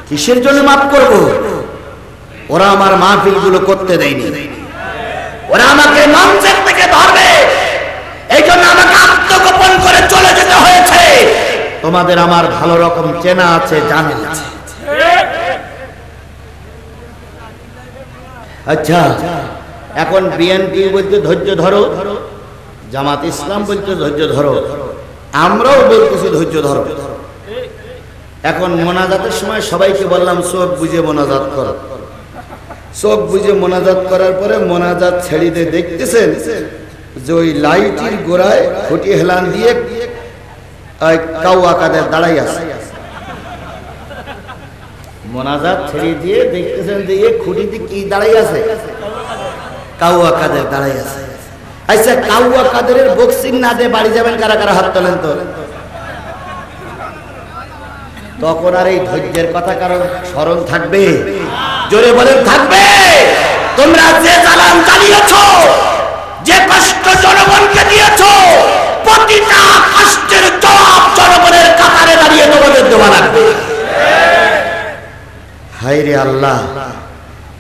কিসের জন্য মাফ করব? ওরা আমার মাহফিলগুলো করতে দেয়নি, ওরা আমাকে মঞ্চের থেকে ধরবে, এই জন্য আমাকে আত্মগোপন করে চলে যেতে হয়েছে। তোমাদের আমার ভালো রকম চেনা আছে, জানা আছে। আচ্ছা, এখন বিএনপি বলতে ধৈর্য ধরো, জামাত ইসলাম বলতে ধৈর্য ধরো, আমরাও বলতেছি ধৈর্য ধরো। এখন মোনাজাতের সময় সবাইকে বললাম চোখ বুঝে মোনাজাত করো। চোখ বুঝে মোনাজাত করার পরে মোনাজাত ছেড়ে দিয়ে দেখতেছেন যে ওই লাইটের গোড়ায় খুঁটি হেলান দিয়ে কাউয়া কাদের দাঁড়াই আছে। মোনাজাত ছেড়ে দিয়ে দেখতেছেন যে এই খুঁটিতে কি দাঁড়াই আছে? কাউয়া কাদের দাঁড়াই আছে। আচ্ছা, কাউয়া কাদের বক্সিং না দিয়ে বাড়ি যাবেন কারা কারা? হাত তোলেন তো। তখন আর এই ধৈর্যের কথা কারণ স্মরণ থাকবে? জোরে বলেন থাকবে। তোমরা যে জ্বালান চালিয়েছ, যে কষ্ট জনগণকে দিয়েছ, প্রতিটা কষ্টের জবাব জনগণের কাতারে দাঁড়িয়ে তোমাদের দেওয়া লাগবে। হায় রে আল্লাহ,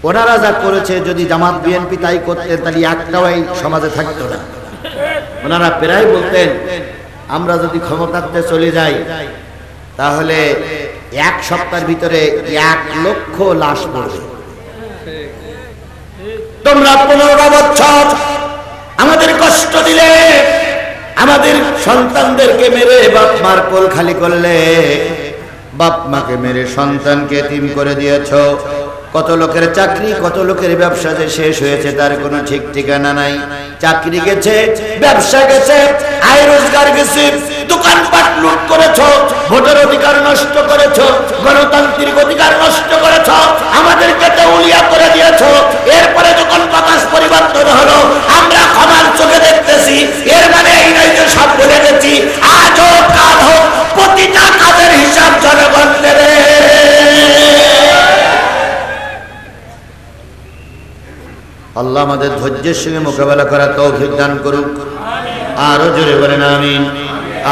ওনারা যা করেছে যদি জামাত বিএনপি তাই করতেন তাহলে একটাও এই সমাজে থাকতো না। ওনারা প্রায় বলতেন আমরা যদি ক্ষমতাতে চলে যাই তাহলে এক সপ্তাহের ভিতরে 1 লক্ষ লাশ পড়বে। তোমরা 15 বছর আমাদের কষ্ট দিলে, আমাদের সন্তানদেরকে মেরে বাপ মার কোল খালি করলে, বাপ মাকে মেরে সন্তানকে এতিম করে দিয়েছ। কত লোকের চাকরি, কত লোকের ব্যবসা যে শেষ হয়েছে তার কোনো ঠিক ঠিকানা নাই। চাকরি গেছে, ব্যবসা গেছে, আয় রোজগার গেছে, দোকানপাট লুট করেছ, ভোটের অধিকার নষ্ট করেছ, গণতান্ত্রিক অধিকার নষ্ট করেছ, আমাদেরকে দেউলিয়া করে দিয়েছ। এরপরে যখন প্রকাশ পরিবর্তন হলো আমরা ক্ষমার চোখে দেখতেছি। এর মানে এই নয় যে সব ভুলে গেছি। আজ হোক কাল হোক প্রতিটা কাজের হিসাব জনগণ দেবে। আল্লাহ আমাদের ধৈর্যের সঙ্গে মোকাবেলা করার তৌফিক দান করুক। আরো জোরে বলেন আমিন,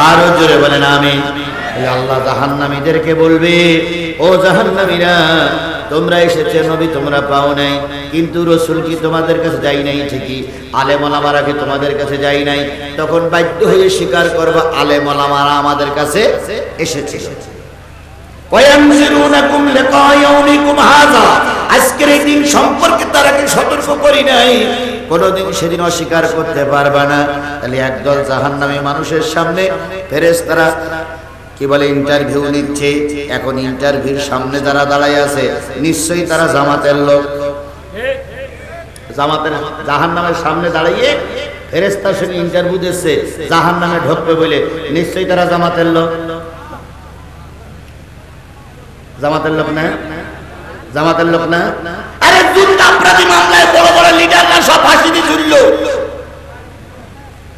আরো জোরে বলেন আমিন। আল্লাহ জাহান্নামীদেরকে বলবে, ও জাহান্নামীরা, তোমরা এসেছে নবী তোমরা পাও নাই, কিন্তু রাসূল কি তোমাদের কাছে যাই নাই? ঠিকই, আলেম ওলামারা কি তোমাদের কাছে যাই নাই? তখন বাধ্য হয়ে স্বীকার করবে আলেম ওলামারা আমাদের কাছে এসেছে। ওয়ায়ানজিরুনাকুম লিকা ইয়াউমিকুম হাযা, আজকের এই দিন সম্পর্কে তারা কি সতর্ক করি নাই? কোনদিন সেদিন অস্বীকার করতে পারবে না। তাহলে একদল জাহান্নামী মানুষের সামনে ফেরেশতারা কি বলে ইন্টারভিউ নিচ্ছে। এখন ইন্টারভিউর সামনে যারা দাঁড়ায় আছে নিশ্চয়ই তারা জামাতের লোক। জামাতের জাহান্নামের সামনে দাঁড়িয়ে ফেরেশতার সঙ্গে ইন্টারভিউ দিচ্ছে, জাহান্নামে ঢুকবে বলে, নিশ্চয়ই তারা জামাতের লোক। জামাতের লোক না? জামাতের লোক না? আরে যুদ্ধাপরাধী মামলায় বড় বড় লিডাররা সব ফাঁসি দিয়ে ঝুলল,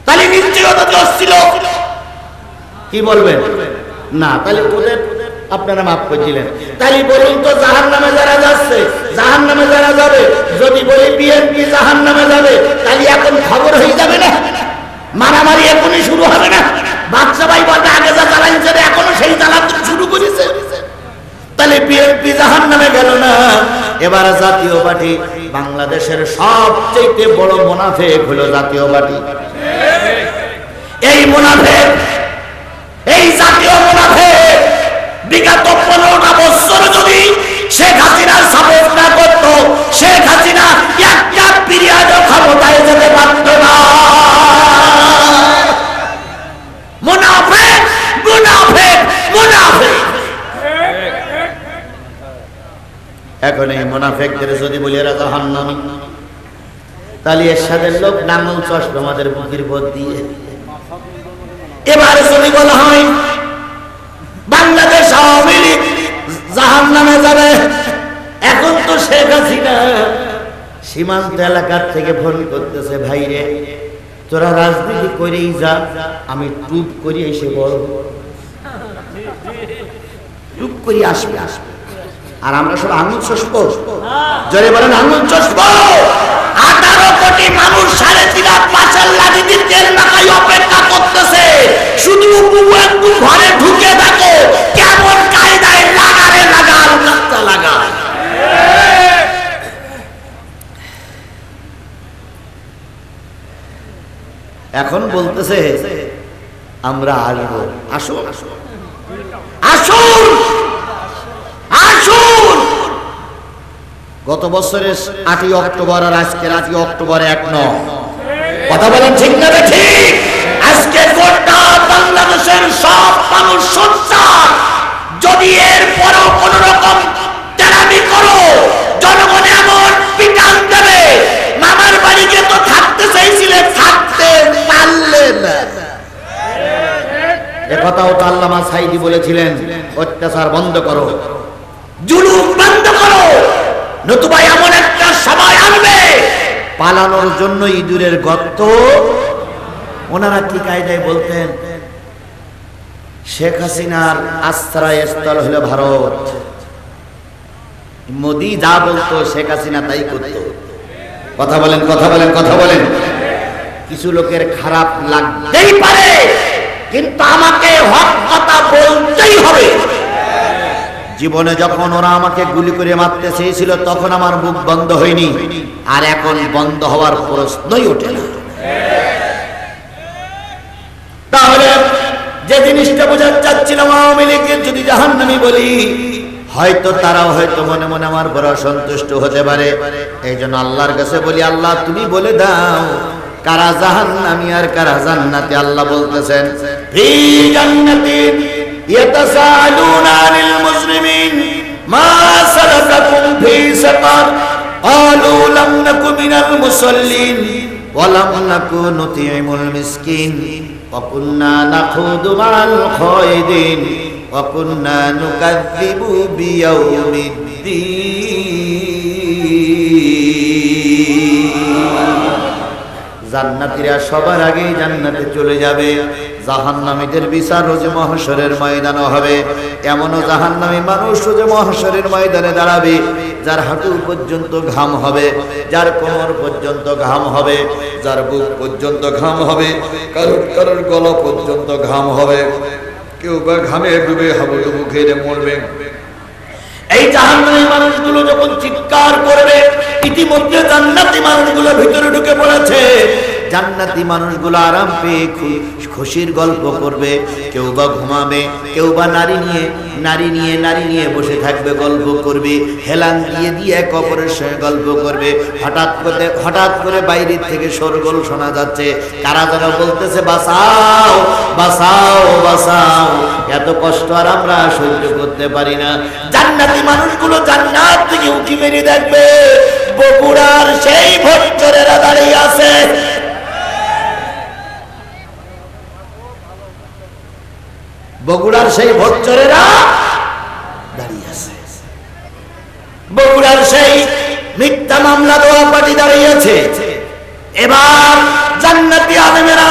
তাহলে নিশ্চয়ই ওদের দোষ ছিল। কি বলবেন? না, তাহলে ওদের আপনারা মাফ করেছিলেন। তাহলে বলুন তো জাহান্নামে যারা যাচ্ছে, জাহান্নামে যারা যাবে, যদি বলি বিএনপি জাহান্নামে যাবে, তাহলে এখন খবর হয়ে যাবে না? মারামারি এখনই শুরু হবে না? বাচ্চা ভাই বলতে আগে যা জ্বালাইছে এখনো সেই জ্বালাতে শুরু করেছে। তাহলে বিএনপি জাহান্নামে গেল না। এবার জাতীয় পার্টি, বাংলাদেশের সবচেয়ে বড় মুনাফিক হলো জাতীয় পার্টি। এই মুনাফিক, এই জাতীয় মুনাফিক বিগত 15টা বছর যদি শেখ হাসিনার সাপোর্ট না করত, শেখ হাসিনা একটা পিরিয়ডও ক্ষমতায় যেতে পারত না। মুনাফিক, মুনাফিক, মুনাফিক। এখন এই মুনাফিকদের যদি বলি এরা জাহান্নামী, তাহলে এরশাদের লোক নাঙ্গল চশমা আমাদের বুকের উপর দিয়ে। এবারে যদি বলা হয় বাংলাদেশ আওয়ামী লীগ জাহান্নামে যাবে, এখন তো শেখ হাসিনা সীমান্ত এলাকার থেকে ফোন করতেছে, ভাই রে তোরা রাজনীতি করেই যা, আমি টুপ করি এসে বলব, টুপ করি আসবে আসবে। আর আমরা সব আঙুল চষবো, জোরে বলেন আঙুল চষবো। 18 কোটি মানুষ 3.5 লাখ পাঁচের লাঠিতে তেল মাখায় অপেক্ষা করতেছে। শুধু একটু ঘরে ঢুকে দেখো কেমন কায়দায় লাগারে লাগাল এখন বলতেছে আমরা আসবো। আসুন আসুন আসুন। গত বছরের 8ই অক্টোবর আর আজকের 8ই অক্টোবর এক নয়। কথা বলেন ঠিক না ঠিক? আজকে গোটা বাংলাদেশের সব মানুষ সোচ্চার, যদি এর পরও কোন রকম তেরামি করো জনগণ এমন পিটান দেবে। মামার বাড়িতে তো থাকতে চাইছিলে, থাকতে পারলে না। একথাও তো আল্লামা সাইদি বলেছিলেন, অত্যাচার বন্ধ করো, জুলুম বন্ধ করো, নতুবা এমন একটা সময় আসবে পালানোর জন্য ইঁদুরের গর্ত। ওনারা কি কায়দায় বলতেন? শেখ হাসিনার আশ্রয়স্থল হলো ভারত। মোদি যা বলতো শেখ হাসিনা তাই করত। কথা বলেন কথা বলেন কথা বলেন। কিছু লোকের খারাপ লাগতেই পারে, কিন্তু আমাকে হক কথা বলতেই হবে। জীবনে যখন ওরা আমাকে গুলি করে মারতে চেয়েছিল তখন আমার মুখ বন্ধ হয়নি, আর এখন বন্ধ হওয়ার প্রশ্নই ওঠে না। তাহলে যে জিনিসটা বোঝাতে চাচ্ছিলাম, আওয়ামী লীগের যদি জাহান্নামী বলি, হয়তো তারাও হয়তো মনে মনে আমার বড় সন্তুষ্ট হতে পারে। এই জন্য আল্লাহর কাছে বলি, আল্লাহ তুমি বলে দাও কারা জাহান্নামী আর কারা জান্নাতি। আল্লাহ বলতেছেন, ফি জান্নাতিন ইয়াতাসালুনা আনিল মুজরিমিন মা সালাকাকুম ফি সাকার ক্বালু লাম নাকু মিনাল মুসাল্লিন ওয়া লাম নাকু নুতিমুল মিসকিন ওয়া কুননা নাখুদু মা'আল খায়দিন ওয়া কুননা নুকাযযিবু বিয়াউমিদ্দিন। জান্নাতীরা সবার আগেই জান্নাতে চলে যাবে। জাহান্নামীদের বিচার রোজ মাহশরের ময়দানে হবে। এমনও জাহান্নামী মানুষ রোজ মাহশরের ময়দানে দাঁড়াবে যার হাঁটু পর্যন্ত ঘাম হবে, যার কোমর পর্যন্ত ঘাম হবে, যার বুক পর্যন্ত ঘাম হবে, কারোর গলা পর্যন্ত ঘাম হবে। কেউ বা ঘামে ডুবে হাবুডুবু খেয়ে মরবে। এই জাহান্নামী মানুষগুলো যখন চিৎকার করবে, ইতিমধ্যে জান্নাতি মানুষগুলো ভিতরে ঢুকে পড়েছে। জান্নাতি মানুষগুলো আরাম পেয়ে খুশির গল্প করবে। কেউ বা ঘুমাবে, কেউ বা নারী নিয়ে বসে থাকবে, গল্প করবে, হেলান দিয়ে দিয়ে এক অপরের সঙ্গে গল্প করবে। হঠাৎ করে বাইরের থেকে শোরগোল শোনা যাচ্ছে। কারা যেন বলতেছে, বাঁচাও বাঁচাও বাঁচাও, এত কষ্ট আর আমরা সহ্য করতে পারি না। জান্নাতি মানুষগুলো জান্নাত থেকে উঁকি মেরে দেখবে বগুড়ার সেই ভোটচোরেরা দাঁড়িয়ে আছে। বগুড়ার সেই ভোটচোরেরা দাঁড়িয়ে আছে। বগুড়ার সেই মিথ্যা মামলা দেওয়া পার্টি দাঁড়িয়েছে। এবার জান্নাতি আলেমেরা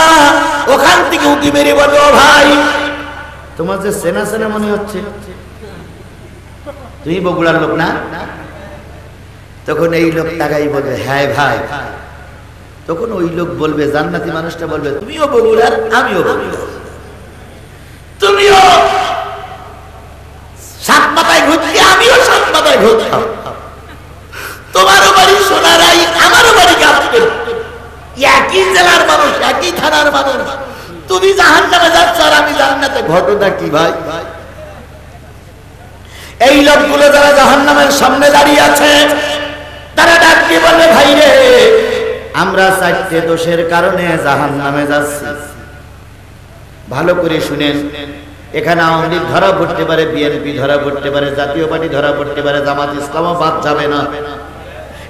ওখান থেকে উঁকি মেরে বলবে, ও ভাই তোমার যে চেনা চেনা মনে হচ্ছে, তুমি বগুড়ার লোক না? তখন এই লোক তাকাই বলবে, হ্যাঁ ভাই। তখন ওই লোক বলবে, জান্নাতি মানুষটা বলবে, তুমিও বগুড়ার, আমিও বগুড়ার। তুমিও সাত মাথায় ঘুরছি, আমিও সাত মাথায় ঘুরতাম। তোমারও বাড়ি সোনারাই, আমারও বাড়ি গাছপুর, একই জেলার মানুষ, একই থানার মানুষ। তুমি জাহান্নামে যাচ্ছ আর আমি জান্নাতে। ঘটনা কি ভাই? এই লোকগুলো যারা জাহান্নামের সামনে দাঁড়িয়ে আছে, তারা ডাক দিয়ে বলবে, ভাই রে, আমরা 4টে দোষের কারণে জাহান্নামে যাচ্ছি। ভালো করে শুনেন, এখানে আওয়ামী লীগ ধরা পড়তে পারে, বিএনপি ধরা পড়তে পারে, জাতীয় পার্টি ধরা পড়তে পারে, জামাত ইসলামও বাদ যাবে না।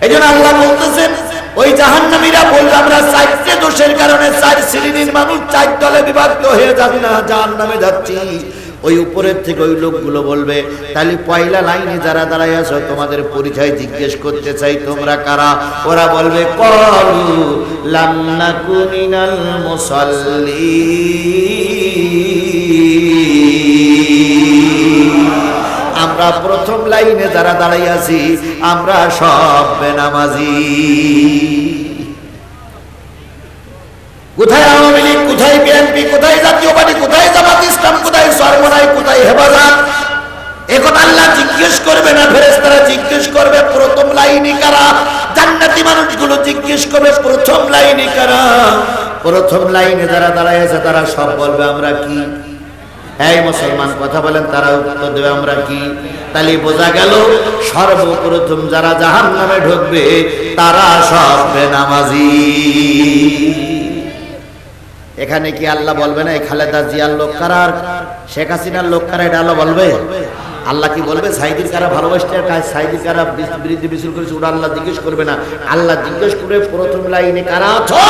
এই জন্য আল্লাহ বলতেছেন, ওই জাহান্নামীরা বলবে, আমরা 4টে দোষের কারণে 4 শ্রেণীর মানুষ 4 দলে বিভক্ত হয়ে যাবে না, জাহান্নামে যাচ্ছি। ওই উপরের থেকে ওই লোকগুলো বলবে, তাহলে পয়লা লাইনে যারা দাঁড়ায় আছো তোমাদের পরিচয় জিজ্ঞেস করতে চাই, তোমরা কারা? ওরা বলবে, ক্বালু লাম নাকু মিনাল মুসাল্লিন। আমরা প্রথম লাইনে যারা দাঁড়াই আছি, আমরা সব বেনামাজি। কোথায় আওয়ামী লীগ, কোথায় বিএনপি, কোথায় জাতীয় পার্টি, কোথায় জামাত ইসলাম, কোথায় সরমনাই, কোথায় হেফাজত? একথা আল্লাহ জিজ্ঞেস করবে না, ফেরেশতারা জিজ্ঞেস করবে, প্রথম লাইনে কারা? জান্নাতি মানুষগুলো জিজ্ঞেস করবে প্রথম লাইনে কারা? প্রথম লাইনে যারা দাঁড়ায় আছে তারা সব বলবে আমরা কি? এই মুসলমান কথা বলেন, তারা উত্তর দেবে আমরা কি? তাহলে বোঝা গেল সর্বপ্রথম যারা জাহান্নামে ঢুকবে তারা সব বেনামাজি। এখানে কি আল্লাহ বলবে না এই খালেদা জিয়ার লোক কারা আর শেখ হাসিনার লোক কারা? এটা আল্লাহ বলবে? আল্লাহ কি বলবে সাইদির কারা ভালোবাসতে সাইদির কারা বিরুদ্ধে মিছিল করেছে ওরা আল্লাহ জিজ্ঞেস করবে না। আল্লাহ জিজ্ঞেস করবে প্রথম লাইনে কারা আছো?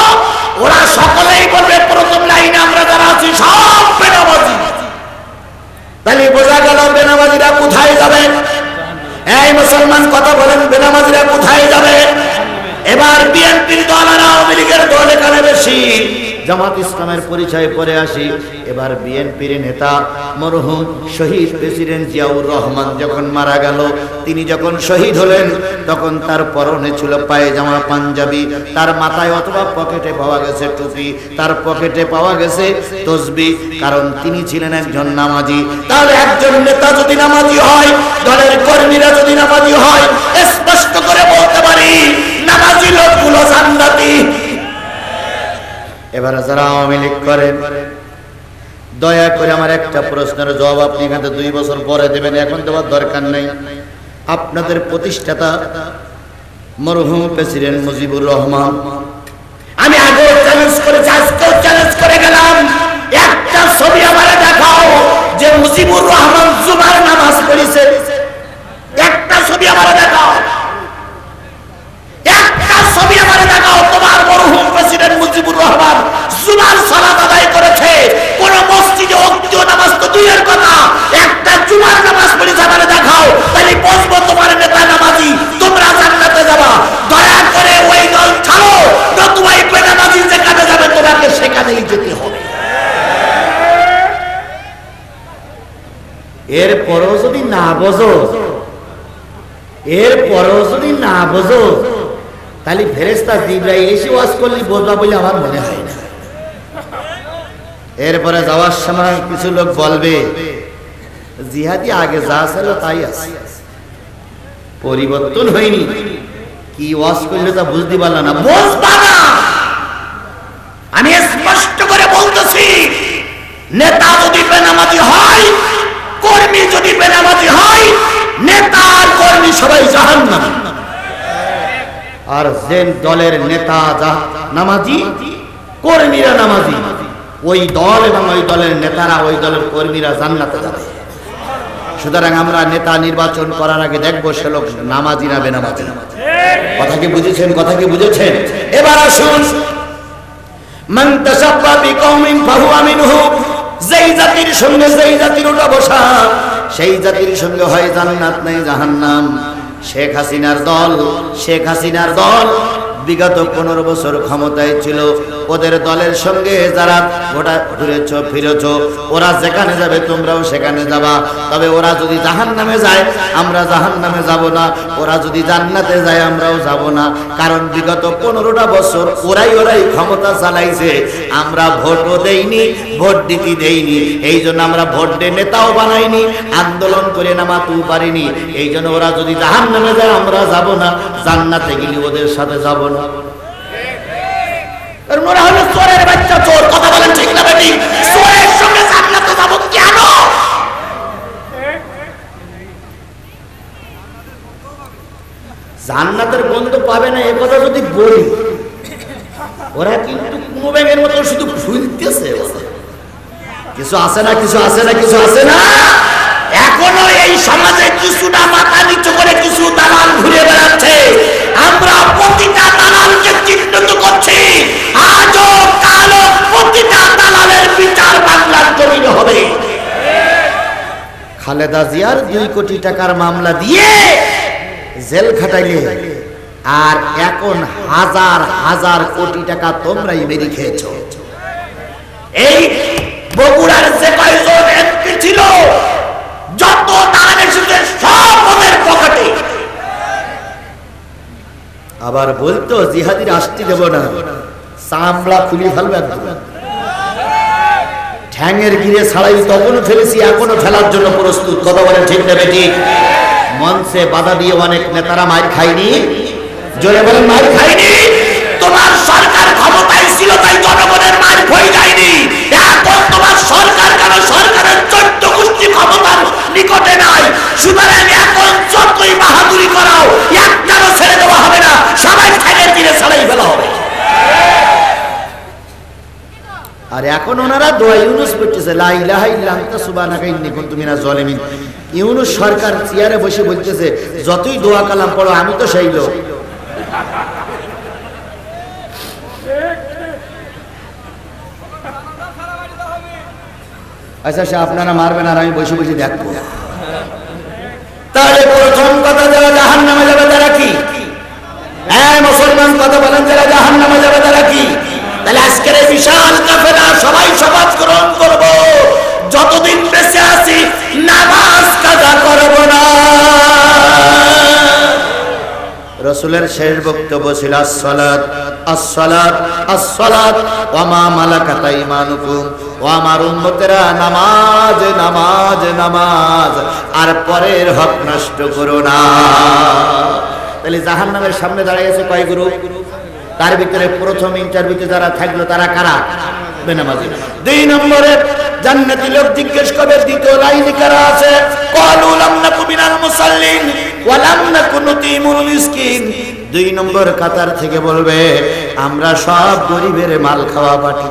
ওরা সকলেই বলবে প্রথম লাইনে আমরা যারা আছি সব বেনামাজি। তাহলে বোঝা গেল বেনামাজিরা কোথায় যাবে? এই মুসলমান কথা বলেন, বেনামাজিরা কোথায় যাবে? এবার বিএনপির দল আর আওয়ামী লীগের দল এখানে বেশি, জামাত ইসলামের পরিচয় পরে আসি। এবার বিএনপির নেতা মরহুম শহীদ প্রেসিডেন্ট জিয়াউর রহমান যখন মারা গেল, তিনি যখন শহীদ হলেন তখন তার পরনে ছিল পায়জামা পাঞ্জাবি, তার মাথায় অথবা পকেটে পাওয়া গেছে টুপি, তার পকেটে পাওয়া গেছে তসবিহ, কারণ তিনি ছিলেন একজন নামাজি। তাহলে একজন নেতা যদি নামাজি হয়, দলের কর্মীরা যদি নামাজি হয়, স্পষ্ট করে বলতে পারি নামাজি লোকগুলো জান্নাতি। এবারে যারা আওয়ামী লীগ করেন, দয়া করে আমার একটা প্রশ্নের জবাব আপনি এখানে 2 বছর পরে দেবেন, এখন দেওয়ার দরকার নেই। আপনাদের প্রতিষ্ঠাতা মরহুম প্রেসিডেন্ট মুজিবুর রহমান, আমি আগেও চ্যালেঞ্জ করেছি, আজকেও চ্যালেঞ্জ করে গেলাম, একটা ছবি আমারে দেখাও যে মুজিবুর রহমান জুমার নামাজ পড়েছে। একটা ছবি আমারে দেখাও, একটা ছবি আমারে দেখাও তোমার মরহুম প্রেসিডেন্ট মুজিবুর রহমান জুমার সালাত আদায় করেছে। কোন মসজিদে ওয়াক্তীয় নামাজ তো দূরের কথা, একটা জুমার নামাজ পড়েছে আমারে দেখাও, তাহলে বুঝবো তোমার নেতা নামাজি, তোমরা জান্নাতে যাবা। দয়া করে ওই দল ছাড়ো, নতুবা এই বেনামাজি যেখানে যাবে তোমাকে সেখানেই যেতে হবে। এরপরও যদি না বোঝো, এরপরও যদি না বোঝো, তাহলে ফেরেশতা জিবরাইল এসে ওয়াজ করলে বোঝা বলে আমার মনে হয় না। এরপরে যাওয়ার সময় কিছু লোক বলবে জিহাদি আগে যা ছিল তাই আছে, পরিবর্তন হয়নি। কি ওয়াজ করলে তা বুঝতে পারলাম না, বুঝবা না। আমি স্পষ্ট করে বলতেছি, নেতা যদি বেনামাজি হয়, কর্মী যদি বেনামাজি হয়, নেতা আর কর্মী সবাই জাহান্নামী। আর যে দলের নেতা নামাজি, কর্মীরা নামাজি, ওই দল এবং ওই দলের নেতারা, ওই দলের কর্মীরা জান্নাতে যাবে। সুতরাং আমরা নেতা নির্বাচন করার আগে দেখবো সে লোক নামাজি না বেনামাজি। কথা কি বুঝেছেন? কথা কি বুঝেছেন? এবার আসুন, মান তাশাব্বা বিকওমিন ফাহুয়া মিনহু, যেই জাতির সঙ্গে যেই জাতির ওঠা বসা, সেই জাতির সঙ্গে হয় জান্নাত নাই জাহান্নাম। শেখ হাসিনার দল, শেখ হাসিনার দল বিগত 15 বছর ক্ষমতায় ছিল, ওদের দলের সঙ্গে যারা গোটা ঘুরেছ ফিরেছ, ওরা যেখানে যাবে তোমরাও সেখানে যাবা। তবে ওরা যদি জাহান্নামে যায় আমরা জাহান্নামে যাব না, ওরা যদি জান্নাতে যায় আমরাও যাব না। কারণ বিগত 15টা বছর ওরাই ক্ষমতা চালাইছে, আমরা ভোটও দেইনি, ভোট দিতে দেইনি। এই জন্য আমরা ভোট দিয়ে নেতাও বানাইনি, আন্দোলন করে নামাতেও পারিনি। এই জন্য ওরা যদি জাহান্নামে যায় আমরা যাব না, জান্নাতে গেলে ওদের সাথে যাব না। ওরা হলো চোরের বাচ্চা চোর। কথা বলেন ঠিক না বেটি? চোরের সঙ্গে জান্নাতে যাব কেন? জান্নাতের গন্ধ পাবে না এ কথা যদি বলি, ওরা কিন্তু কুমো ব্যাঙের মতো শুধু ফুলতেছে। কিছু আছে না, কিছু আছে না, কিছু আছে না। এখনো এই সমাজে কিছুটা মাথা নিচু করে কিছু দালাল ঘুরে বেড়াচ্ছে। আমরা প্রতিটা দালালকে চিহ্নিত করছি, আজও কালো প্রতিটা দালালের বিচার বাংলার জমিনে হবে। খালেদা জিয়ার 2 কোটি টাকার মামলা দিয়ে জেল খাটাইলে, আর এখন হাজার হাজার কোটি টাকা তোমরাই মেরে খেয়েছো। এই বগুড়ার যে কয়জন এমপি ছিল, যত দালাল এসেছে সব ওদের পকেটে। আবার বলতো জিহাদির আসতে দেব না, চামড়া খুলে ফেলবে একদম। ঠ্যাঙের গিরে ছাড়াই তখনও ফেলেছি, এখনো ফেলার জন্য প্রস্তুত। কথা বলেন ঠিক না বেঠিক? মঞ্চে বাধা দিয়ে অনেক নেতারা মার খায়নি, জোরে বলেন মার খাইনি। তোমার সরকার ক্ষমতায় ছিল তাই জনগণের মার ভয় যায়নি। এখন তোমার সরকার কেন সরকারের 14 গোষ্ঠী ক্ষমতার নিকটে নাই। সুতরাং এখন যতই বাহাদুরি করাও একটারও ছেড়ে দেওয়া হবে না, সবাই ঠ্যাঙের দিনে ছাড়াই ফেলা হবে। আর এখন ওনারা দোয়া ইউনুস পড়তেছে, লা ইলাহা ইল্লা আনতা সুবহানাকা ইন্নী কুনতু মিনাজ জালিমিন। ইউনুস সরকার চেয়ারে বসে বলতেছে, যতই দোয়া কালাম পড়ো আমি তো সেই লোক। আচ্ছা সে আপনারা মারবেন আর আমি বসে বসে দেখবো। তাহলে প্রথম কথা, যারা জাহান্নামে যাবে তারা কি? হ্যাঁ মুসলমান কথা বলেন, যারা জাহান্নামে যাবে তারা কি? তাহলে আজকের এই বিশাল কাফেলা সবাই শপথ গ্রহণ করব, যতদিন বেঁচে আছি নামাজ কাজা করব না। রাসূলের শেষ বক্তব্য ছিল আসসালাত আসসালাত আসসালাত ওয়া মা মালাকাত আইমানুকুম, ও আমার উম্মতেরা নামাজ নামাজ নামাজ, আর পরের হক নষ্ট করো না। তাহলে জাহান্নামের সামনে দাঁড়িয়ে আছে কয় গ্রুপ? তার ভিতরে প্রথম ইন্টারভিউতে যারা থাকলো তারা কারা? বেনামাজি। 2 নম্বরে জান্নাতি লোক জিজ্ঞেস করবে, দ্বিতীয় লাইনে কারা আছে? ক্বালু লাম নাকু মিনাল মুসাল্লিন ওয়া লাম নাকু নুতিমুল মিসকিন। 2 নম্বর কাতার থেকে বলবে, আমরা সব গরিবের মাল খাওয়া পাটি।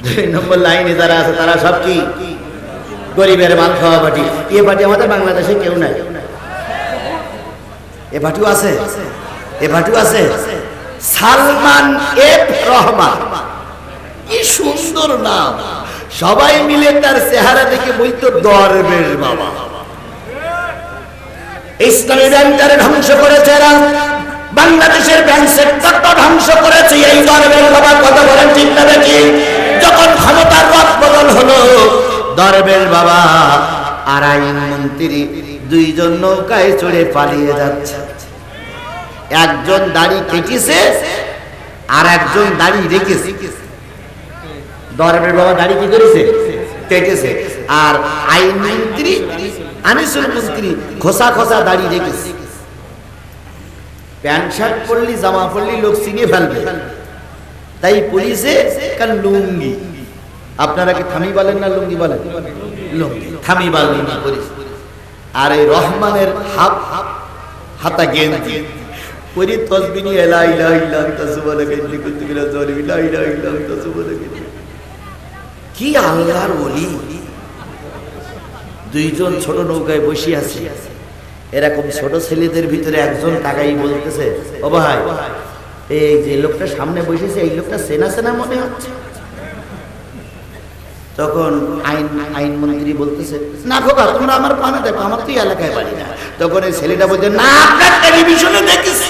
2 নম্বর লাইনে যারা আছে তারা সব কি? গরিবের মাল খাওয়া পাটি। এ পাটি আমাদের বাংলাদেশে কেউ নাই। এ পাটিও আছে, এ পাটিও আছে। সালমান এফ রহমান, কি সুন্দর নাম। সবাই মিলে তার চেহারা দেখে বলতো দরবেশ বাবা। ইসলামী ব্যাংকটারে ধ্বংস করেছে এরা, বাংলাদেশের ব্যাংক সেক্টরটা ধ্বংস করেছে এই দরবেশ বাবা। কথা বলেন ঠিক না বেঠিক? যখন ক্ষমতার রদ বদল হলো, দরবেশ বাবা আর আইন মন্ত্রী 2 জন নৌকায় চড়ে পালিয়ে যাচ্ছে। একজন দাড়ি কেটেছে আর একজন দাড়ি রেখেছে। দরবেশ বাবা দাড়ি কি করেছে? কেটেছে। আর আইন মন্ত্রী আনিসুল মন্ত্রী খোসা খোসা দাড়ি রেখেছে। প্যান্ট শার্ট পরলি জামা পরলি লোক চিনে ফেলবে, তাই পুলিশে কাল লুঙ্গি। আপনারা কি থামি বলেন না লুঙ্গি বলেন? লুঙ্গি, থামি বা লুঙ্গি পুলিশ। আর এই রহমানের হাতা গেঞ্জি পরি তসবিহ নিয়ে লা ইলাহা ইল্লা আনতা সুবহানাকা ইন্নী কুনতু মিনাজ জালিমিন, লা ইলাহা ইল্লা আনতা সুবহানাকা। কি আল্লাহর ওলি। 2 জন ছোট নৌকায় বসে আছে। এরকম ছোট ছেলেদের ভিতরে একজন তাকাই বলতেছে, ও ভাই, এই যে লোকটা সামনে বসেছে এই লোকটা চেনা চেনা মনে হচ্ছে। তখন আইনমন্ত্রী বলতেছে, না খোকা তোমরা আমার পানে দেখো, আমার তো এলাকায় বাড়ি না। তখন এই ছেলেটা বলছে, না আপনার টেলিভিশনে দেখেছি।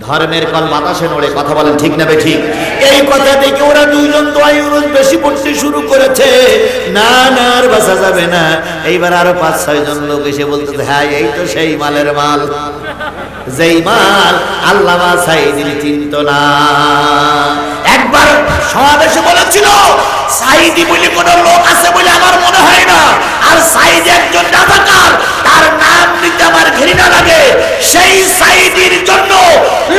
ধর্মের কল বাতাসে নড়ে। কথা বলেন ঠিক না বেঠিক? এই কথা দেখে ওরা 2 জন দোয়া ইউনুস বেশি পড়তে শুরু করেছে। না না আর বাঁচা যাবে না। এইবার আরো 5-6 জন লোক এসে বলতেছে, হ্যাঁ এই তো সেই মালের মাল, যেই মাল আল্লামা সাঈদী চিন্ত না। একবার সমাবেশে বলেছিল, সাঈদী বলে কোন লোক আছে বলে আমার মনে হয় না। আর সাঈদী একজন রাজাকার, তার নাম নিতে আমার ঘৃণা লাগে। সেই সাঈদীর জন্য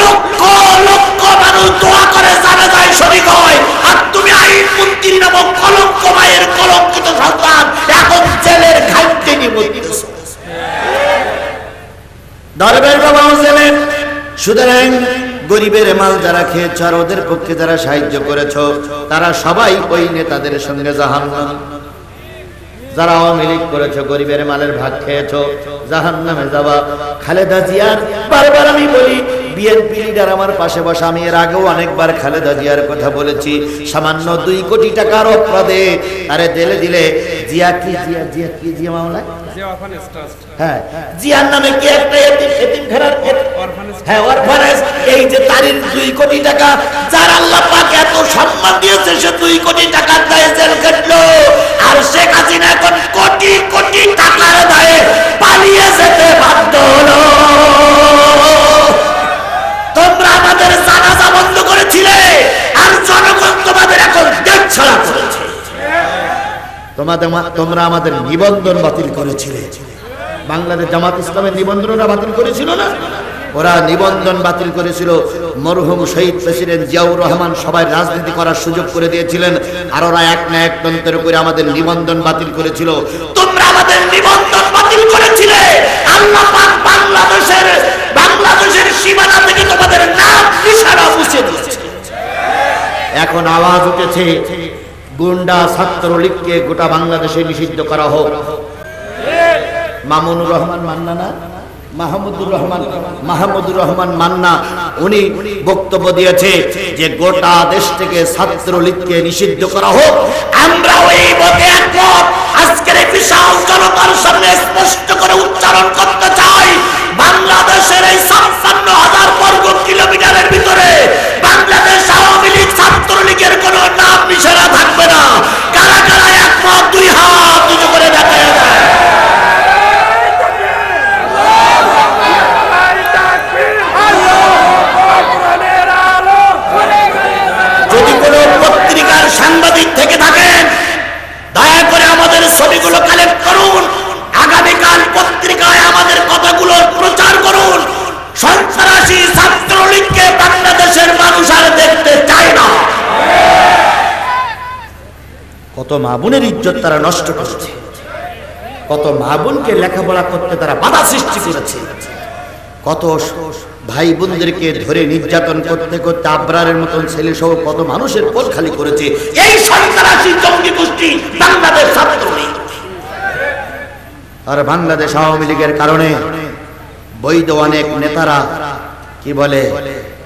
লক্ষ লক্ষ মানুষ দোয়া করে জানাজায় শরীক হয়। আর তুমি আইন মন্ত্রী নামক কলঙ্ক মায়ের কলঙ্কিত সন্তান এখন জেলের ঘাটতে নিয়ে বলতেছ। দরবেশ বাবাও জেলেন। সুতরাং গরিবের মাল যারা খেয়েছ আর ওদের পক্ষে যারা সাহায্য করেছ, তারা সবাই ওই নেতাদের সঙ্গে জাহান্নাম। যারা আওয়ামী লীগ করেছ, গরিবের মালের ভাগ খেয়েছ, জাহান্নামে যাবা। খালেদা জিয়ার বারবার আমি বলি, বিএনপি লিডার আমার পাশে বসা, আমি এর আগেও অনেকবার খালেদা জিয়ার কথা বলেছি। সামান্য 2 কোটি টাকার অপরাধে আরে জেলে দিলে জিয়া কি জিয়া জিয়া কি জিয়া মামলা, হ্যাঁ জিয়ার নামে কি একটা এতিমখানার, হ্যাঁ অরফানেজ, এই যে তারির 2 কোটি টাকা, যার আল্লাহ পাক এত সম্মান দিয়েছে, সে 2 কোটি টাকার দায়ে জেল কাটলো। আর শেখ হাসিনা এখন কোটি কোটি টাকার দায়ে পালিয়ে যেতে বাধ্য হলো। তোমরা আমাদের জানাজা বন্ধ করেছিলে, আর জনগণ তোমাদের এখন দেশ ছাড়া করেছে। তোমরা আমাদের নিবন্ধন বাতিল করেছিলে, বাংলাদেশ জামাত ইসলামের নিবন্ধনটা বাতিল করেছিল না? ওরা নিবন্ধন বাতিল করেছিল। মরহুম শহীদ প্রেসিডেন্ট জিয়াউর রহমান সবাই রাজনীতি করার সুযোগ করে দিয়েছিলেন, আর ওরা এক না এক তন্ত্র করে আমাদের নিবন্ধন বাতিল করেছিল। তোমরা আমাদের নিবন্ধন বাতিল করেছিলে, আল্লাহ পাক বাংলাদেশের সীমানা থেকে তোমাদের নাম নিশানা মুছে দিয়েছে। এখন আওয়াজ উঠেছে গুন্ডা ছাত্রলীগকে গোটা বাংলাদেশে নিষিদ্ধ করা হোক। মামুনুর রহমান মান্না না মাহমুদুর রহমান মান্না উনি বক্তব্য দিয়েছে যে গোটা দেশ থেকে ছাত্রলীগকে নিষিদ্ধ করা হোক। আমরা ওই মতে একমত। আজকের এই বিশাল জনতার সামনে স্পষ্ট করে উচ্চারণ করতে চাই, বাংলাদেশের এই ৫৬,০০০ বর্গ কিলোমিটারের ভিতরে বাংলাদেশ আওয়ামী লীগ ছাত্রলীগের কোন নাম নিশানা থাকবে না। কারা কারা একমত দুই হাত উঁচু করে দেখা যায়। যদি কোন পত্রিকার সাংবাদিক থেকে থাকেন দয়া করে আমাদের ছবিগুলো কালেক্ট করুন, আগামীকাল পত্রিকায় আমাদের কথাগুলো প্রচার করুন। সন্ত্রাসী ছাত্রলীগকে বাংলাদেশের মানুষ আর দেখতে চায় না। কত মা বোনের ইজ্জত তারা নষ্ট করেছে, কত মা বোনকে লেখাপড়া করতে তারা বাধা সৃষ্টি করেছে, কত ভাই বোনদেরকে ধরে নির্যাতন করতে করতে আবরারের মতন ছেলে সহ কত মানুষের কোল খালি করেছে এই সন্ত্রাসী জঙ্গি গোষ্ঠী বাংলাদেশ ছাত্রলীগ। আর বাংলাদেশ আওয়ামী লীগের কারণে বৈধ অনেক নেতারা কি বলে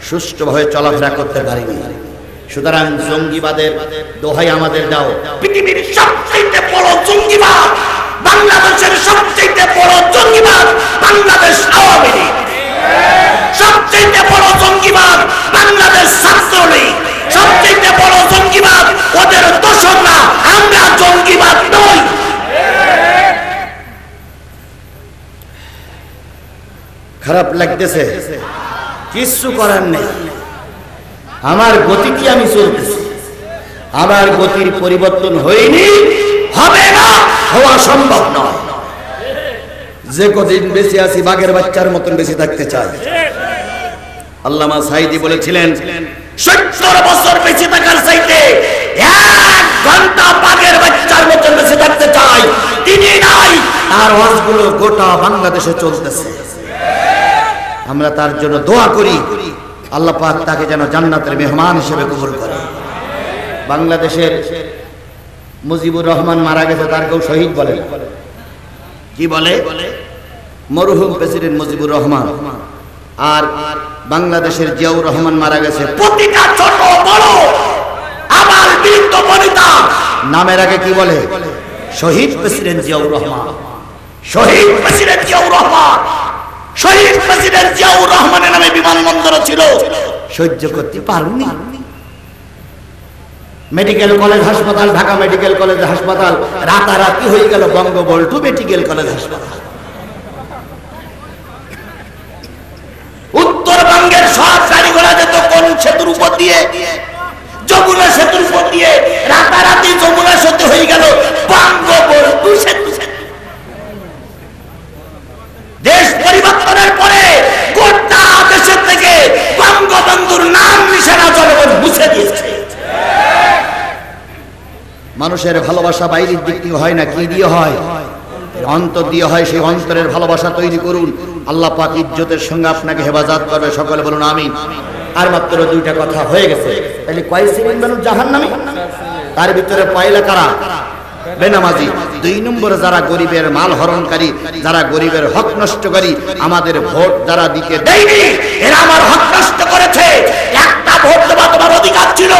সুষ্ঠুভাবে চলাফেরা করতে পারেনি। সুতরাং জঙ্গিবাদের দোহাই আমাদের দাও। পৃথিবীর সবচেয়ে বড় জঙ্গিবাদ, বাংলাদেশের সবচেয়ে বড় জঙ্গিবাদ বাংলাদেশ আওয়ামী লীগ, সবচেয়ে বড় জঙ্গিবাদ বাংলাদেশ ছাত্রলীগ, সবচেয়ে বড় জঙ্গিবাদ ওদের দোসররা। আমরা জঙ্গিবাদ নই। খারাপ লাগতেছে, কিছু করার নেই। আমার গতি কি আমি চলতেছি, আমার গতির পরিবর্তন হয়নি, হবে না, হওয়া সম্ভব নয়। যে কদিন বেঁচে আছি বাঘের বাচ্চার মতন বেঁচে থাকতে চাই। আল্লামা সাঈদী বলেছিলেন ৭০ বছর বেঁচে থাকার চাইতে ১ ঘন্টা বাঘের বাচ্চার মতন বেঁচে থাকতে চাই। তিনি নাই, তার ওয়াজগুলো গোটা বাংলাদেশে চলতেছে। আমরা তার জন্য দোয়া করি, আল্লাহ পাক তাকে যেন জান্নাতের মেহমান হিসেবে কবুল করে। বাংলাদেশের মুজিবুর রহমান মারা গেছে, তার কেউ শহীদ বলে কি বলে? মরহুম প্রেসিডেন্ট মুজিবুর রহমান। আর বাংলাদেশের জিয়াউর রহমান মারা গেছে। প্রতিটা ছোট বড় আবার বীরত্ব বনিতা নামের আগে কি বলে? শহীদ প্রেসিডেন্ট জিয়াউর রহমান, শহীদ প্রেসিডেন্ট জিয়াউর রহমান। শহীদ প্রেসিডেন্ট জিয়াউর রহমানের নামে বিমানবন্দর ছিল, সহ্য করতে পারেননি। মেডিকেল কলেজ হাসপাতাল, ঢাকা মেডিকেল কলেজ হাসপাতাল রাতারাতি হয়ে গেল বঙ্গবন্ধু মেডিকেল কলেজ হাসপাতাল। উত্তরবঙ্গের সব গাড়িঘোড়া যেত কোন সেতুর উপর দিয়ে? যমুনা সেতুর উপর দিয়ে। রাতারাতি যমুনা সেতু হয়ে গেল বঙ্গবন্ধু সেতু। দেশ পরিবর্তনের পরে গোটা দেশের থেকে বঙ্গবন্ধুর নাম নিশানা জনগণ মুছে দিয়েছে। মানুষের ভালোবাসা বাইরের দিক দিয়ে হয় না, কি দিয়ে হয়? অন্তর দিয়ে হয়। সেই অন্তরের ভালোবাসা তৈরি করুন, আল্লাহ পাক ইজ্জতের সঙ্গে আপনাকে হেফাজত করবে। সকলে বলুন আমিন। আর মাত্র 2টা কথা হয়ে গেছে। তাহলে কয় শ্রেণীর মানুষ জাহান্নামী? তার ভিতরে পয়লা কারা? বেনামাজি। 2 নম্বরে যারা গরিবের মাল হরণকারী, যারা গরিবের হক নষ্টকারী। আমাদের ভোট যারা দিতে দেয়নি, এরা আমার হক নষ্ট করেছে। একটা ভোট দেওয়া তোমার অধিকার ছিল,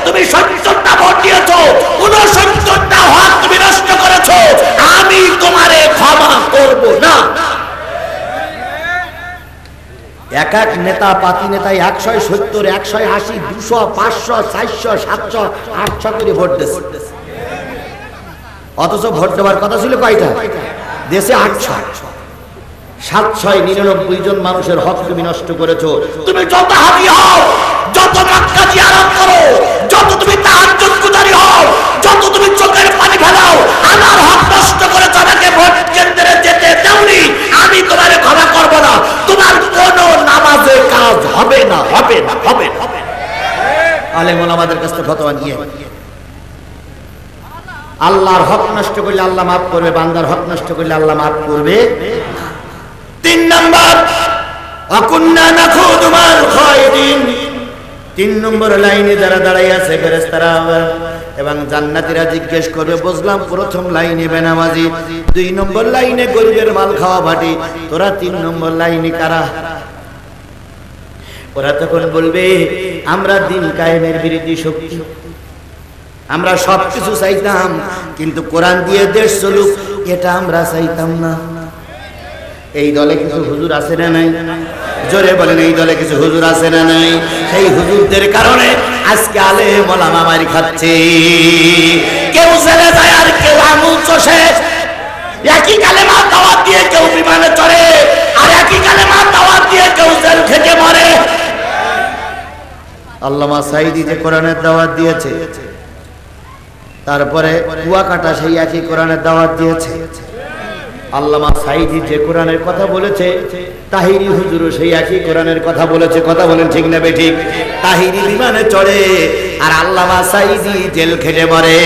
তুমি 70টা ভোট দিয়েছো, 69টা হক তুমি নষ্ট করেছো। আমি তোমারে ক্ষমা করব না। এক এক নেতা পাতি নেতা 170, 180, 200, 500, 400, 700, 800 করে ভোট দিয়েছে। অথচ ভোট দেওয়ার কথা ছিল কয়টা? দেশে 800। 799 জন মানুষের হক তুমি নষ্ট করেছো। তুমি যত হাজি হও, যত মক্কা জিয়ারত করো, যত তুমি তাহাজ্জুদ গুজারি হও, যত তুমি চোখের পানি ফেলাও, আমার হক নষ্ট করেছো। আমাকে ভোট কেন্দ্রে যেতে দাওনি, আল্লাহর হক নষ্ট করলে আল্লাহ মাফ করবে, বান্দার হক নষ্ট করলে আল্লাহ মাফ করবে। 3 নম্বর আকুন্না নাখুদু মাল খায়দিন। 3 নম্বর লাইনে যারা দাঁড়াই আছে ফেরেশতারা এবং জান্নাতীরা জিজ্ঞেস করবে, বুঝলাম প্রথম লাইনে বেনামাজি, 2 নম্বর লাইনে গরিবের মাল খাওয়া ভাটি, তোরা 3 নম্বর লাইনে কারা? ওরা তখন বলবে, আমরা দিন কায়েমের বিরোধী শক্তি, আমরা সবকিছু চাইতাম কিন্তু কোরআন দিয়ে দেশ চলুক এটা আমরা চাইতাম না। এই দলে কিছু হুজুর আছে না নাই? জোরে বলেন, এই দলে কিছু হুজুর আছে না নাই? সেই হুজুরদের কারণে আজকে আলেম ওলামা মারি খাচ্ছে, কেউ জেলে যায় আর কেউ আঙুল চষে। একই কালেমা দাওয়াত দিয়ে কেউ বিমানে চড়ে, আর একই কালেমা দাওয়াত দিয়ে কেউ জেল খেটে মরে। আল্লামা সাঈদী যে কোরআনের দাওয়াত দিয়েছে, তারপরে কুয়াকাটা সেই একই কোরআনের দাওয়াত দিয়েছে। আল্লামা সাঈদী যে কোরআনের কথা বলেছে, তাহিরি হুজুরও সেই একই কোরআনের কথা বলেছে। কথা বলেন ঠিক না বেঠিক? তাহিরি বিমানে চড়ে আর আল্লামা সাঈদী জেল খেটে মরে।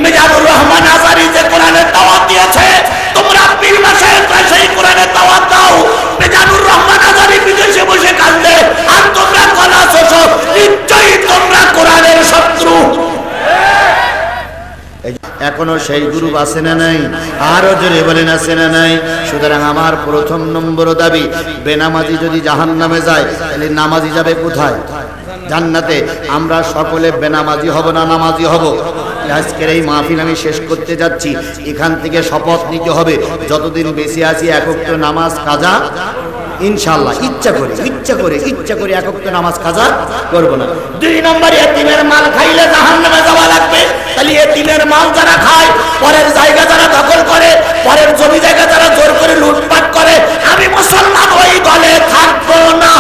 মিজানুর রহমান আজারি যে কোরআনের দাওয়াত দিয়েছে, তোমরা পীর মাশায়েখরা সেই কোরআনের দাওয়াত দাও। মিজানুর রহমান আজারি বিদেশে বসে কাঁদে আর তোমরা গলা চোষো, নিশ্চয়ই তোমরা কোরআনের শত্রু। এখনো সেই গ্রুপ আছে না নাই? আরো জোরে বলেন আছে না নাই? সুতরাং আমার প্রথম নম্বর দাবি, বেনামাজি যদি জাহান্নামে যায় তাহলে নামাজি যাবে কোথায়? জান্নাতে। আমরা সকলে বেনামাজি হব না নামাজি হব? আজকের এই মাহফিল আমি শেষ করতে যাচ্ছি, এখান থেকে শপথ নিতে হবে যতদিন বেঁচে আছি এক ওয়াক্ত নামাজ কাজা ইনশাআল্লাহ ইচ্ছা করে এক ওয়াক্ত নামাজ কাজা করব না। 2 নম্বর, এতিমের মাল খাইলে জাহান্নামে যাওয়া লাগবে। তাহলে এতিমের মাল যারা খায়, পরের জায়গা যারা দখল করে, পরের জমি জায়গা যারা জোর করে লুটপাট করে, আমি মুসলমান ওই দলে থাকবো না।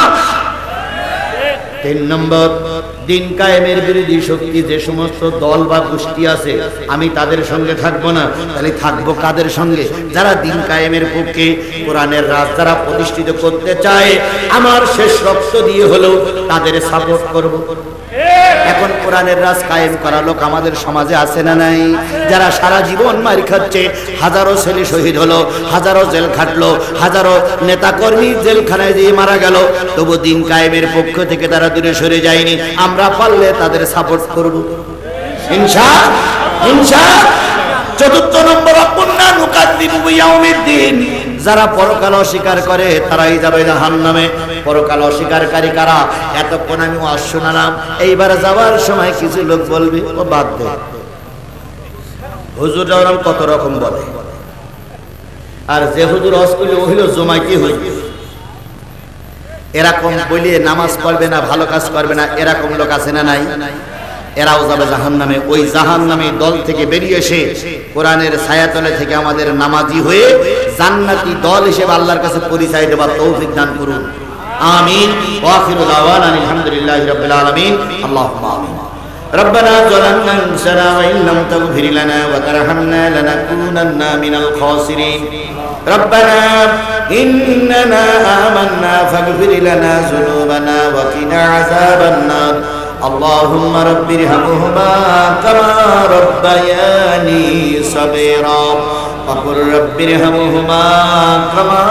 3 নম্বর, দিন কায়েমের বিরোধী শক্তি যে সমস্ত দল বা গোষ্ঠী আছে, আমি তাদের সঙ্গে থাকবো না। তাহলে থাকবো কাদের সঙ্গে? যারা দিন কায়েমের পক্ষে, কোরআনের রাজ যারা প্রতিষ্ঠিত করতে চায়, আমার শেষ রক্ত দিয়ে হলেও তাদের সাপোর্ট করব। এখন কোরআনের রাজ কায়েম করা লোক আমাদের সমাজে আছে না নাই? যারা সারা জীবন মারি খাচ্ছে, হাজারো ছেলে শহীদ হলো, হাজারো জেল খাটলো, হাজারো নেতা কর্মী জেলখানায় দিয়ে মারা গেল, তবু দিন কায়েমের পক্ষ থেকে তারা দূরে সরে যায়নি। আমরা পারলে তাদের সাপোর্ট করব ইনশাআল্লাহ। 4 নম্বর, আকুন্না নুকাযযিবু বিয়াউমিদ্দিন। যারা পরকাল অস্বীকার করে তারাই যাবে জাহান্নামে। পরকাল অস্বীকারী কারা? এতক্ষণ আমি ওয়াজ শোনালাম, এইবার যাওয়ার সময় কিছু লোক বলবে, ও বাদ দে, হুজুররা ওরকম কত রকম বলে, আর যে হুজুর ওয়াজ করলে ও হলো জমাইতি হুজুর, এরকম বলিয়ে নামাজ পড়বে না, ভালো কাজ করবে না, এরকম লোক আছে না নাই? এরাও যাবে জাহান্নামে। ওই জাহান্নামী দল থেকে বেরিয়ে এসে কোরআনের ছায়াতলে থেকে আমাদের নামাজি হয়ে জান্নাতি দল হিসেবে আল্লাহর কাছে পরিচয় দেবার তৌফিক দান করুন। আমিন। ওয়া আখিরু দাওয়ানা আলহামদুলিল্লাহি রাব্বিল আলামিন। আল্লাহুম্মা আমিন। ربنا ظلمنا أنفسنا وإن لم تغفر لنا وترحمنا لنكونن من الخاسرين. ربنا إننا آمنا فاغفر لنا ذنوبنا وقنا عذاب النار. اللهم رب ارحمهما كما ربياني صغيرا وقل رب ارحمهما كما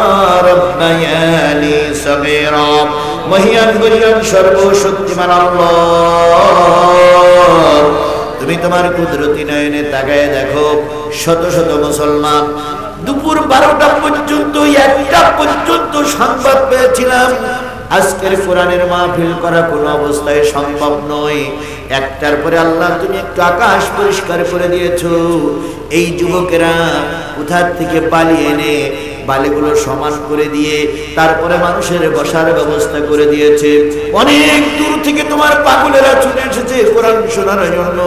ربياني صغيرا. মহিয়ান গরিয়ান সর্বশক্তিমান আল্লাহ, তুমি তোমার কুদরতি নয়নে তাকায় দেখো, শত শত মুসলমান দুপুর 12টা পর্যন্ত 1টা পর্যন্ত সংবাদ পেয়েছিলাম আজকের কোরআনের মাহফিল করা কোনো অবস্থায় সম্ভব নয়। 1টার পরে আল্লাহ তুমি একটু আকাশ পরিষ্কার করে দিয়েছো। এই যুবকেরা কোথা থেকে পালিয়ে এনে বালিগুলো সমান করে দিয়ে তারপরে মানুষের বসার ব্যবস্থা করে দিয়েছে। অনেক দূর থেকে তোমার পাগলেরা ছুটে এসেছে কোরআন শোনার জন্য।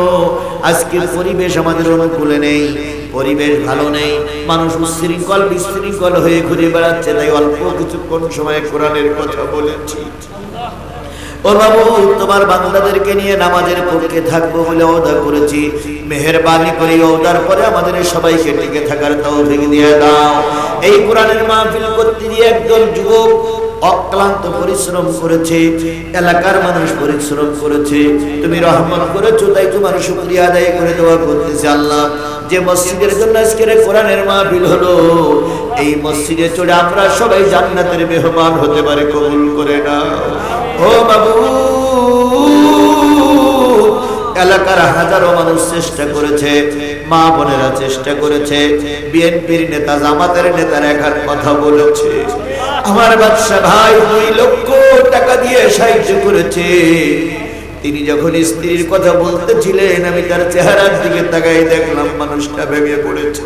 আজকের পরিবেশ আমাদের অনুকূলে নেই, পরিবেশ ভালো নেই, মানুষ উচ্ছৃঙ্খল বিশৃঙ্খল হয়ে ঘুরে বেড়াচ্ছে। তাই অল্প কিছুক্ষণ সময় কোরআনের কথা বলেছি। ও বাবু, তোমার বান্দাদেরকে নিয়ে নামাজের পক্ষে থাকবো বলে ওয়াদা করেছি, মেহেরবানি করে ওয়াদার পরে আমাদের সবাইকে টিকে থাকার তৌফিক দিয়ে দাও। এই কোরআনের মাহফিল করতে গিয়ে একদল যুবক অক্লান্ত পরিশ্রম করেছে, এলাকার মানুষ পরিশ্রম করেছে, তুমি রহমত করেছো, তাই তোমার শুকরিয়া আদায় করে দোয়া করতেছি আল্লাহ। যে মসজিদের জন্য আজকের কোরআনের মাহফিল হলো, এই মসজিদে চড়ে আমরা সবাই জান্নাতের মেহমান হতে পারে, কবুল করে নাও ও বাবু। এলাকার হাজারো মানুষ চেষ্টা করেছে, মা বোনেরা চেষ্টা করেছে, বিএনপির নেতা জামাতের নেতারা একার কথা বলেছে, আমার বাদশা ভাই 2 লক্ষ টাকা দিয়ে সাহায্য করেছে। তিনি যখন স্ত্রীর কথা বলতেছিলেন, আমি তার চেহারার দিকে তাকাই দেখলাম মানুষটা ভেঙে পড়েছে।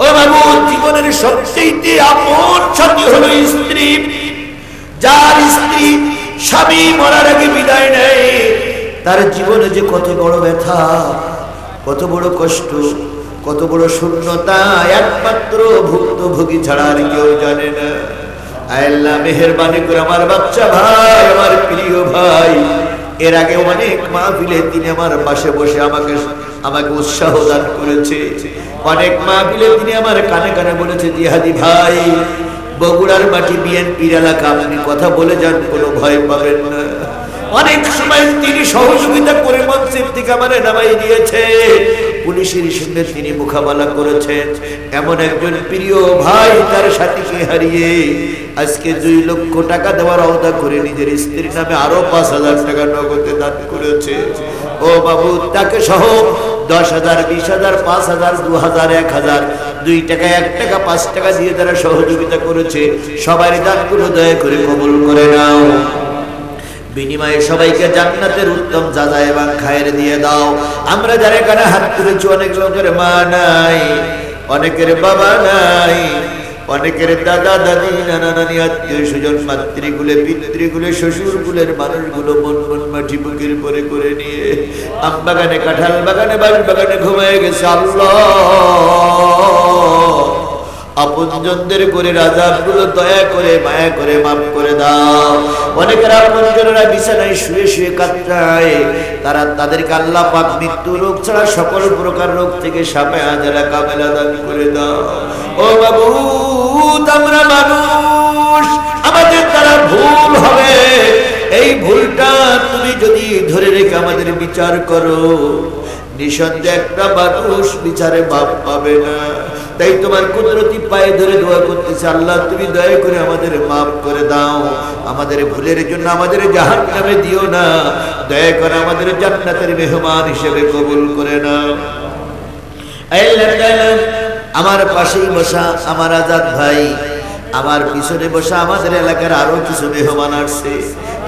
ও বাবু, জীবনের সবচেয়ে আপন সাথী হলো স্ত্রী। যার স্ত্রী স্বামী মরার আগে বিদায় নেয়, তার জীবনে যে কত বড় ব্যথা, কত বড় কষ্ট, কত বড় শূন্যতা, একমাত্র ভুক্তভোগী ছাড়া আর কেউ জানে না। আল্লাহ মেহেরবানি করে আমার বাচ্চা ভাই, আমার প্রিয় ভাই, এর আগে অনেক মাহফিলে তিনি আমার পাশে বসে আমাকে উৎসাহ দান করেছে। অনেক মাহফিলে তিনি আমার কানে কানে বলেছে, জিহাদি ভাই, বগুড়ার মাটি বিএনপির এলাকা, আপনি কথা বলে যান, কোনো ভয় পাবেন না। অনেক সময় তিনি সহযোগিতা করে মঞ্চের থেকে আমার নামাই দিয়েছে, পুলিশের সঙ্গে তিনি মোকাবেলা করেছেন। এমন একজন প্রিয় ভাই তার সাথীকে হারিয়ে আজকে 2 লক্ষ টাকা দেওয়ার আওতা করে নিজের স্ত্রীর নামে আরো 5,000 টাকা নগদে দান করেছে। ও বাবু, তাকে সহ 10,000, 20,000, 5,000, 2,000, 1,000, 2 টাকা, 1 টাকা, 5 টাকা দিয়ে তারা সহযোগিতা করেছে। সবারই দানগুলো দয়া করে কবুল করে নাও। বিনিময়ে সবাইকে জান্নাতের উত্তম যাজা এবং খায়ের দিয়ে দাও। আমরা যারা এখানে হাত তুলেছি, অনেক লোকের মা নাই, অনেকের বাবা নাই, অনেকের দাদা দাদি, নানা নানি, আত্মীয় স্বজন, মাতৃকুলে, পিতৃকুলে, শ্বশুরকুলের মানুষগুলো মন মাটি বুকের পরে করে নিয়ে আম বাগানে, কাঁঠাল বাগানে, বাড়ি বাগানে ঘুমিয়ে গেছে। আল্লাহ, আপনজনদের করে রাজাগুলো দয়া করে মায়া করে মাফ করে দাও। অনেকের আপনজনেরা বিছানায় শুয়ে শুয়ে কাতরায়, তাদেরকে আল্লাহ পাক মৃত্যু রোগ ছাড়া সকল প্রকার রোগ থেকে সাফায়া জালা কামেলা দান করে দাও। ও বাবু, আমরা মানুষ, আমাদের দ্বারা ভুল হবে, এই ভুলটা তুমি যদি ধরে রেখে আমাদের বিচার করো, নিঃসন্দেহে একটা মানুষ বিচারে মাপ পাবে না। তাই তোমার কুদরতি পায়ে ধরে দোয়া করতেছে, আল্লাহ তুমি দয়া করে আমাদের মাফ করে দাও। আমাদের ভুলের জন্য আমাদের জাহান্নামে দিও না, দয়া করে আমাদের জান্নাতের মেহমান হিসেবে কবুল করে নাও। আমার পাশেই বসা আমার আজাদ ভাই, আমার পিছনে বসা আমাদের এলাকার আরো কিছু মেহমান আসছে।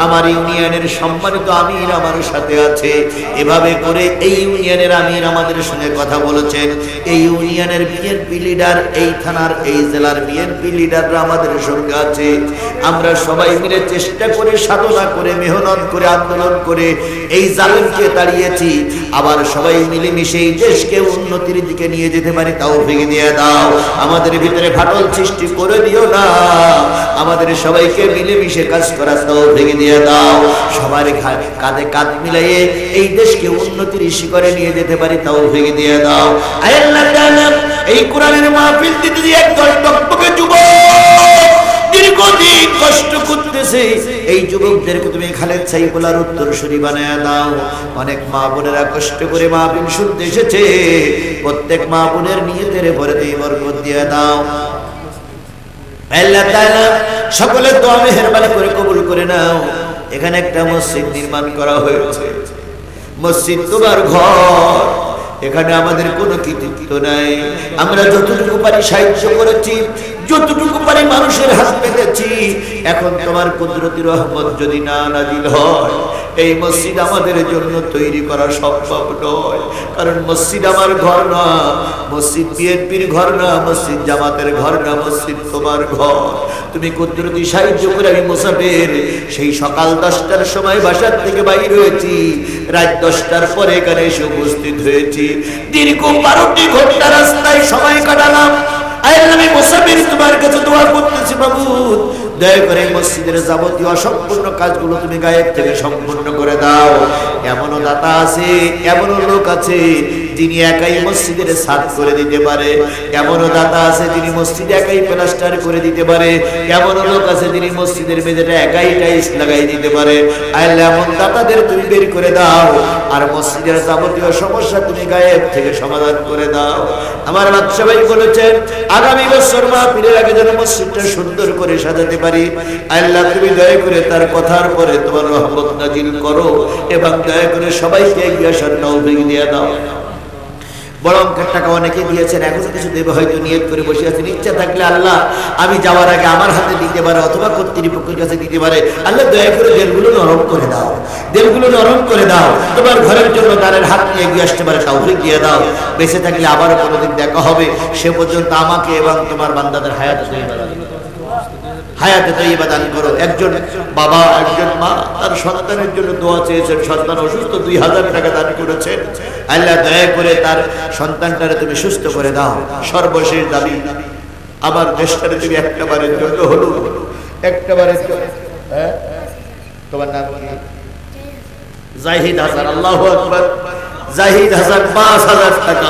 আমার ইউনিয়নের সম্মানিত আমির আমার সাথে আছে। এভাবে করে এই ইউনিয়নের আমির আমাদের সঙ্গে কথা বলেছেন। এই ইউনিয়নের বিএনপি লিডার, এই থানার, এই জেলার বিএনপি লিডাররা আমাদের সঙ্গে আছে। আমরা সবাই মিলে চেষ্টা করে, সাধনা করে, মেহনত করে, আন্দোলন করে এই জালেমকে তাড়িয়েছি। আবার সবাই মিলেমিশে এই দেশকে উন্নতির দিকে নিয়ে যেতে পারি তৌফিক দিয়ে দাও। আমাদের ভিতরে ফাটল সৃষ্টি করে দিও না, আমাদের সবাইকে মিলেমিশে কাজ করার তৌফিক দিয়ে দাও। সবার কাঁধে কাঁধ মিলিয়ে এই দেশকে উন্নতির শিখরে নিয়ে যেতে পারি তৌফিক দিয়ে দাও। আল্লাহ তাআলা এই কোরআনের মাহফিল দিতে দিয়ে একদল টকটকে যুবক দীর্ঘদিন কষ্ট করতেছে, এই যুবকদেরকে তুমি খালেদ সাইফুল্লাহর উত্তরসূরি বানায়া দাও। অনেক মা বোনেরা কষ্ট করে মাহফিল শুনতে এসেছে, প্রত্যেক মা বোনের নিয়তের ভরে দিয়ে বরকত দিয়ে দাও। আল্লাহ তাআলা সকলের দোয়া মেহেরবানি করে কবুল করে নাও। এখানে একটা মসজিদ নির্মাণ করা হয়েছে, মসজিদ তোমার ঘর, এখানে আমাদের কোনো কৃতিত্ব নাই। আমরা যতটুকু পারি সাহায্য করেছি, যতটুকু পারি মানুষের হাত পেতেছি। এখন তোমার কুদরতি রহমত যদি না নাজিল হয়, এই মসজিদ আমাদের জন্য তৈরি করা সম্ভব নয়। কারণ মসজিদ আমার ঘর না, মসজিদ বিএনপির ঘর না, মসজিদ জামাতের ঘর না, মসজিদ তোমার ঘর। তুমি কুদরতি সাহায্য করে আমি মুসাফির, সেই সকাল 10টার সময় বাসার থেকে বাইর হয়েছি, রাত 10টার পরে এখানে এসে উপস্থিত হয়েছি। দীর্ঘ 12টি ঘন্টা রাস্তায় সময় কাটালাম। আমি মুসাফির, তোমার কাছে দোয়া করতেছি বাবু, দয়া করে মসজিদের যাবতীয় অসম্পূর্ণ কাজগুলো তুমি গায়েব থেকে সম্পূর্ণ করে দাও। এমনও দাতা আছে, এমনও লোক আছে যিনি একাই মসজিদের ছাদ করে দিতে পারে। এমনও দাতা আছে যিনি মসজিদে একাই প্লাস্টার করে দিতে পারে। এমনও লোক আছে যিনি মসজিদের মেঝেটা একাই টাইলস লাগাই দিতে পারে। আল্লাহ এমন দাতাদের তুমি বের করে দাও, আর মসজিদের যাবতীয় সমস্যা তুমি গায়েব থেকে সমাধান করে দাও। আমার বাদশা ভাই বলেছেন আগামী বছর মাহফিলের আগে যেন মসজিদটা সুন্দর করে সাজাতে পারি। আল্লাহ তুমি দয়া করে তার কথার পরে তোমার রহমত নাজিল করো এবং দয়া করে সবাইকে এগিয়ে আসার তৌফিক দিয়ে দাও। বড় অঙ্কের টাকা অনেকে দিয়েছেন, এখনো কিছু দেবে হয়তো নিয়ত করে বসে আছেন। ইচ্ছা থাকলে আল্লাহ আমি যাওয়ার আগে আমার হাতে দিতে পারে অথবা কর্তৃপক্ষের কাছে দিতে পারে। আল্লাহ দয়া করে দিলগুলো নরম করে দাও, দিলগুলো নরম করে দাও। তোমার ঘরের জন্য দানের হাত নিয়ে এগিয়ে আসতে পারে তৌফিক দিয়ে দাও। বেঁচে থাকলে আবারও কোনোদিন দেখা হবে, সে পর্যন্ত আমাকে এবং তোমার বান্দাদের হায়াতে তৈবা দান করো। একজন বাবা একজন মা তার সন্তানের জন্য দোয়া চেয়েছেন, সন্তান অসুস্থ, 2000 টাকা দান করেছেন। আল্লাহ দয়া করে তার সন্তানটারে তুমি সুস্থ করে দাও। সর্বশেষ দাবি আমার দেশটারে তুমি একটাবারের জন্য হলো একটাবারের জন্য, তোমার নাম কি? জাহিদ হাসান। আল্লাহু আকবার। জাহিদ হাসান 5000 টাকা।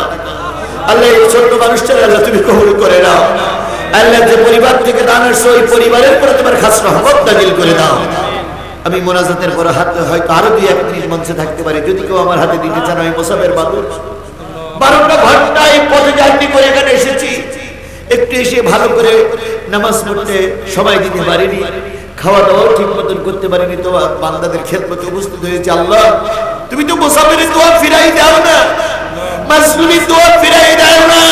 আল্লাহ এই ছোট্ট মানুষটার আল্লাহ তুমি কবুল করে নাও। আল্লাহ যে পরিবার থেকে দান আসছে ওই পরিবারের পরে তোমার খাস রহমত নাজিল করে দাও। আমি মোনাজাতের পরে হাতে হয়তো আরো 2-1 মিনিট মঞ্চে থাকতে পারি, যদি কেউ আমার হাতে দিতে চান। আমি মোসাফের বাদুর 12টা ঘন্টায় পথে জার্নি করে এখানে এসেছি, একটু এসে ভালো করে নামাজ পড়তে সময় দিতে পারিনি, খাওয়া দাওয়াও ঠিক মতন করতে পারিনি। তো বান্দাদের খেদমতে উপস্থিত হয়েছে। আল্লাহ তুমি তো মোসাফেরের দোয়া ফিরাই দাও না, মাজলুমের দোয়া ফিরাই দাও না।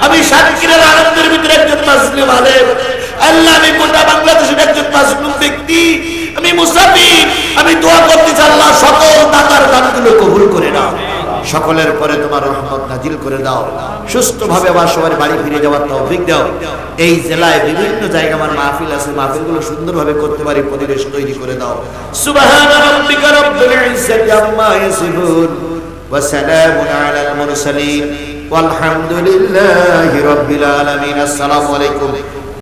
আমি শাকিরের আনন্দের ভিতরে একজন মাজলুম আলেম। আল্লাহ আমি গোটা বাংলাদেশের একজন মাজলুম ব্যক্তি, আমি মুসাফির। আমি দোয়া করতে চাই আল্লাহ সকল দাতার দানগুলো কবুল করে নাও, সকলের পরে তোমার রহমত নাজিল করে দাও, সুস্থভাবে আবার সবার বাড়ি ফিরে যাওয়ার তৌফিক দাও। এই জেলায় বিভিন্ন জায়গায় আমার মাহফিল আছে, মাহফিলগুলো সুন্দরভাবে করতে পারি পরিবেশ তৈরি করে দাও। সুবহান রাব্বিকা রাব্বিল ইজ্জাতি আম্মা ইয়াসিফুন ওয়া সালামুন আলাল মুরসালিন ওয়ালহামদুলিল্লাহি রাব্বিল আলামিন। আসসালামু আলাইকুম।